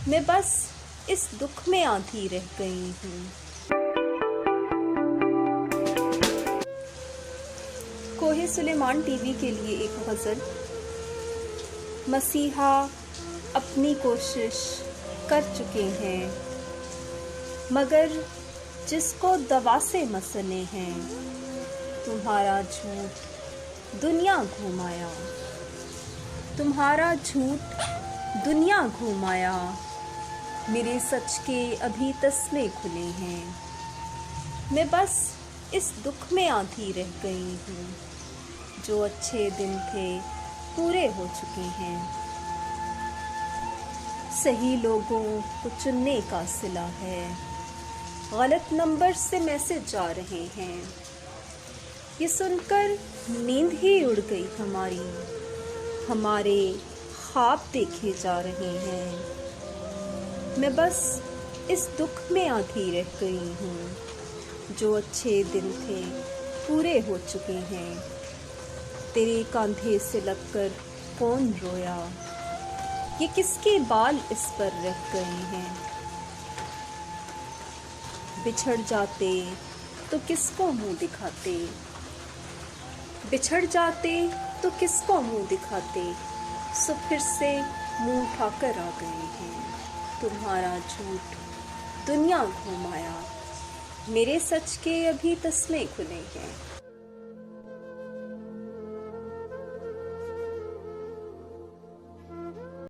मैं बस इस दुख में आधी रह गई हूँ। कोहे सुलेमान टीवी के लिए एक गज़ल। मसीहा अपनी कोशिश कर चुके हैं, मगर जिसको दवा से मसले हैं, तुम्हारा झूठ दुनिया घुमाया, तुम्हारा झूठ दुनिया घुमाया। मेरे सच के अभी तस्मे खुले हैं, मैं बस इस दुख में आधी रह गई हूँ। जो अच्छे दिन थे पूरे हो चुके हैं, सही लोगों को चुनने का सिला है। गलत नंबर से मैसेज आ रहे हैं, ये सुनकर नींद ही उड़ गई हमारी। हमारे ख्वाब देखे जा रहे हैं, मैं बस इस दुख में आधी रह गई हूँ। जो अच्छे दिन थे पूरे हो चुके हैं, तेरे कंधे से लगकर कौन रोया, ये किसके बाल इस पर रह गए हैं। बिछड़ जाते तो किसको मुंह दिखाते, बिछड़ जाते तो किसको मुंह दिखाते। सो फिर से मुंह उठाकर आ गए हैं, तुम्हारा झूठ दुनिया घुमाया। मेरे सच के अभी तस्मे खुले हैं।